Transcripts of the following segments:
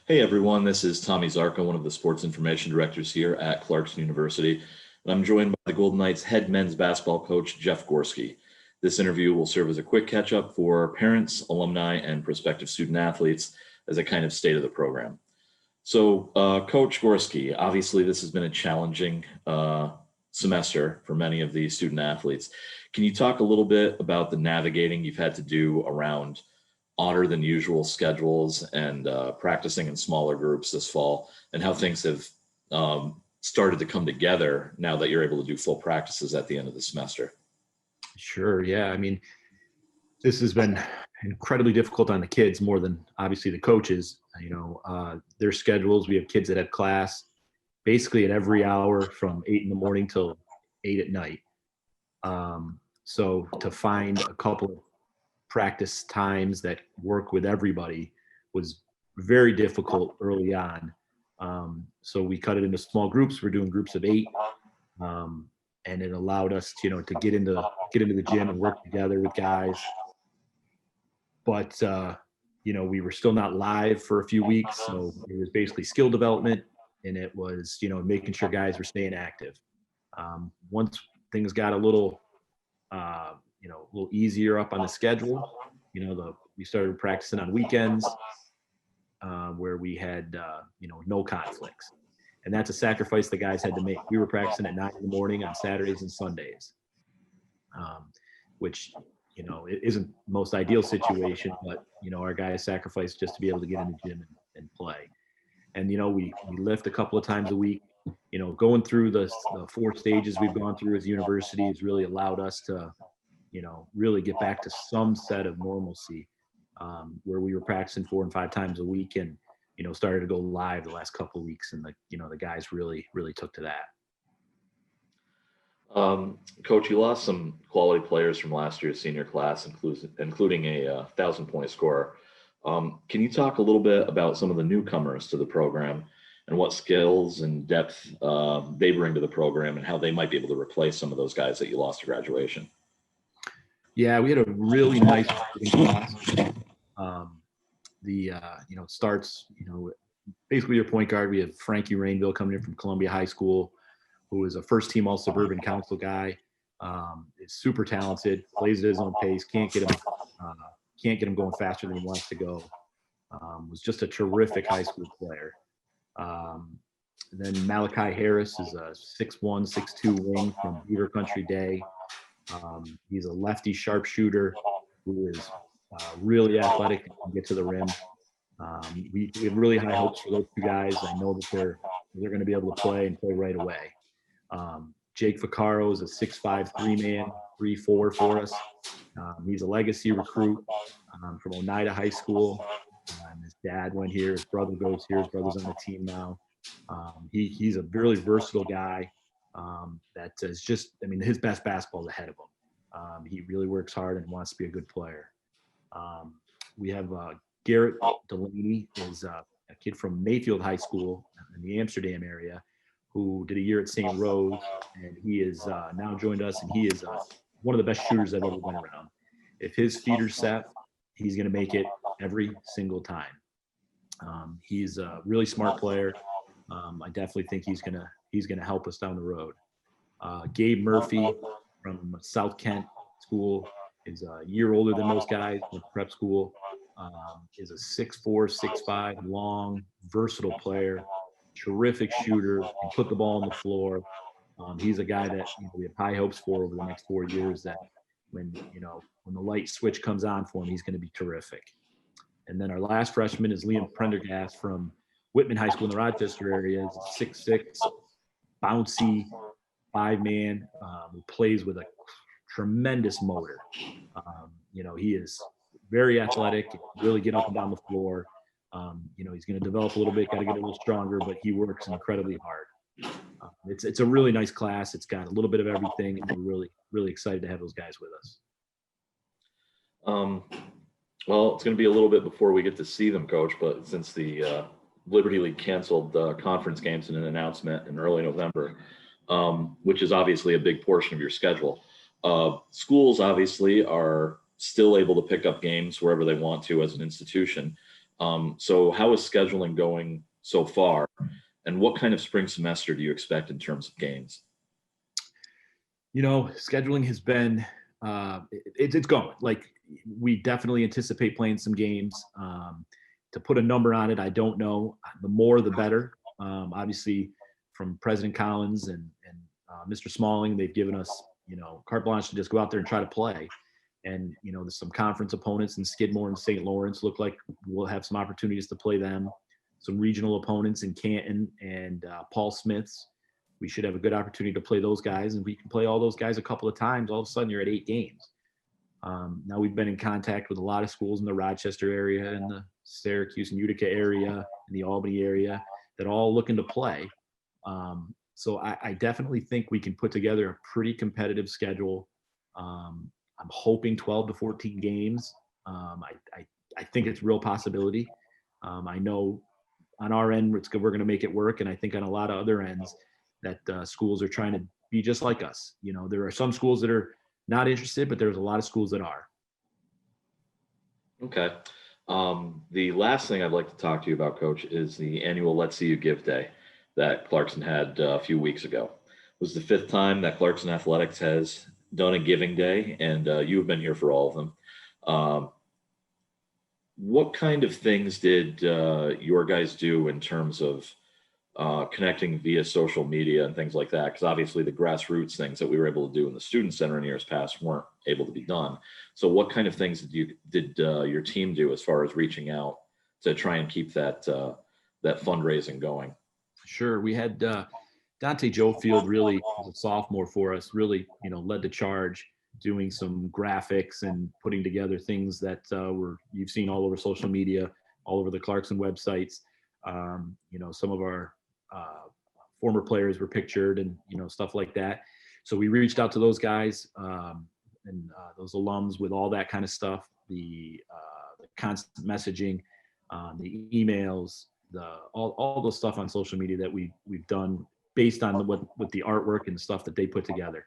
Hey everyone, this is Tommy Zarka, one of the sports information directors here at Clarkson University, and I'm joined by the Golden Knights head men's basketball coach, Jeff Gorski. This interview will serve as a quick catch-up for parents, alumni, and prospective student athletes as a kind of state of the program. So, Coach Gorski, obviously this has been a challenging semester for many of the student athletes. Can you talk a little bit about the navigating you've had to do around odder than usual schedules and practicing in smaller groups this fall, and how things have started to come together now that you're able to do full practices at the end of the semester? Sure. Yeah. I mean, this has been incredibly difficult on the kids more than obviously the coaches. Their schedules. We have kids that have class basically at every hour from 8 in the morning till 8 at night. So to find a couple of practice times that work with everybody was very difficult early on. So we cut it into small groups. We're doing groups of 8. And it allowed us to get into the gym and work together with guys. But we were still not live for a few weeks, so it was basically skill development, and it was making sure guys were staying active. Once things got a little easier up on the schedule, we started practicing on weekends where we had no conflicts. And that's a sacrifice the guys had to make. We were practicing at 9 in the morning on Saturdays and Sundays, which, it isn't the most ideal situation, but, our guys sacrificed just to be able to get in the gym and play. And, we lift a couple of times a week. Going through the 4 stages we've gone through as a university has really allowed us to, really get back to some set of normalcy, where we were practicing 4 and 5 times a week and, started to go live the last couple of weeks, and the guys really took to that. Coach, you lost some quality players from last year's senior class, including a 1,000-point scorer. Can you talk a little bit about some of the newcomers to the program and what skills and depth they bring to the program and how they might be able to replace some of those guys that you lost to graduation? Yeah, we had a really nice class. It starts, basically your point guard. We have Frankie Rainville coming in from Columbia High School, who is a first-team All-Suburban Council guy. Is super talented, plays at his own pace, can't get him going faster than he wants to go. Was just a terrific high school player. Then Malachi Harris is a 6'1", 6'2" wing from Beaver Country Day. He's a lefty sharpshooter who is really athletic and can get to the rim. We have really high hopes for those 2 guys. I know that they're going to be able to play right away. Jake Vaccaro is a 6'5" 3-man, 3-4 for us. He's a legacy recruit from Oneida High School. His dad went here. His brother goes here. His brother's on the team now. He's a really versatile guy that is just, his best basketball is ahead of him. He really works hard and wants to be a good player. We have Garrett Delaney, is a kid from Mayfield High School in the Amsterdam area, who did a year at St. Rose, and he is now joined us, and he is one of the best shooters I've ever been around. If his feet are set, he's going to make it every single time. He's a really smart player. I definitely think he's gonna help us down the road. Gabe Murphy from South Kent School is a year older than most guys in prep school. Is a 6'4", 6'5", long, versatile player, terrific shooter, can put the ball on the floor. He's a guy that we have high hopes for over the next 4 years, that when the light switch comes on for him, he's going to be terrific. And then our last freshman is Liam Prendergast from Whitman High School in the Rochester area. He's a 6'6", bouncy 5-man who plays with a tremendous motor. He is very athletic, really get up and down the floor. He's going to develop a little bit, got to get a little stronger, but he works incredibly hard. It's a really nice class. It's got a little bit of everything, and we're really, really excited to have those guys with us. Well, it's going to be a little bit before we get to see them, Coach, but since the Liberty League canceled conference games in an announcement in early November, which is obviously a big portion of your schedule, schools obviously are still able to pick up games wherever they want to as an institution. So how is scheduling going so far? And what kind of spring semester do you expect in terms of games? Scheduling has been it's going. Like, we definitely anticipate playing some games. To put a number on it, I don't know. The more, the better. Obviously, from President Collins and Mr. Smalling, they've given us carte blanche to just go out there and try to play. And there's some conference opponents in Skidmore and St. Lawrence. Look like we'll have some opportunities to play them. Some regional opponents in Canton and Paul Smith's. We should have a good opportunity to play those guys, and we can play all those guys a couple of times. All of a sudden, you're at 8 games. Now we've been in contact with a lot of schools in the Rochester area, and the Syracuse and Utica area, and the Albany area, that all looking to play. So I definitely think we can put together a pretty competitive schedule. I'm hoping 12 to 14 games. I think it's a real possibility. I know on our end, we're going to make it work. And I think on a lot of other ends that schools are trying to be just like us. There are some schools that are not interested, but there's a lot of schools that are. Okay. The last thing I'd like to talk to you about, Coach, is the annual Let's See You Give Day that Clarkson had a few weeks ago. It was the 5th time that Clarkson Athletics has done a giving day, and you have been here for all of them. What kind of things did your guys do in terms of connecting via social media and things like that? Because obviously the grassroots things that we were able to do in the student center in years past weren't able to be done. So what kind of things did your team do as far as reaching out to try and keep that fundraising going? Sure. We had Dante Joefield, really was a sophomore for us, really, led the charge, doing some graphics and putting together things that you've seen all over social media, all over the Clarkson websites. Some of our former players were pictured and, stuff like that. So we reached out to those guys and those alums with all that kind of stuff, the constant messaging, the emails, all those stuff on social media that we've done based on what the artwork and stuff that they put together.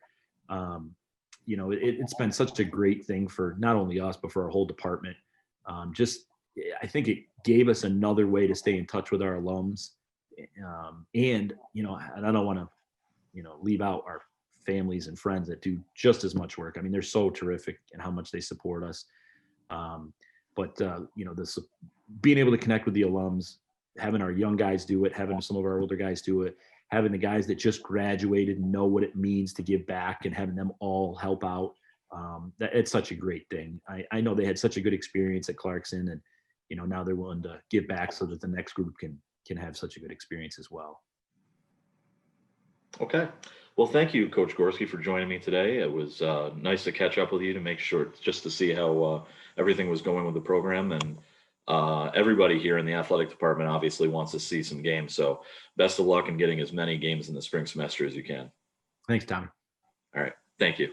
It's been such a great thing for not only us, but for our whole department. I think it gave us another way to stay in touch with our alums. And I don't want to, leave out our families and friends that do just as much work. I mean, they're so terrific in how much they support us. This being able to connect with the alums, having our young guys do it, having some of our older guys do it, having the guys that just graduated know what it means to give back and having them all help out. It's such a great thing. I know they had such a good experience at Clarkson, and, now they're willing to give back so that the next group can have such a good experience as well. Okay. Well, thank you, Coach Gorski, for joining me today. It was nice to catch up with you to make sure, just to see how everything was going with the program. And everybody here in the athletic department obviously wants to see some games. So best of luck in getting as many games in the spring semester as you can. Thanks, Tommy. All right. Thank you.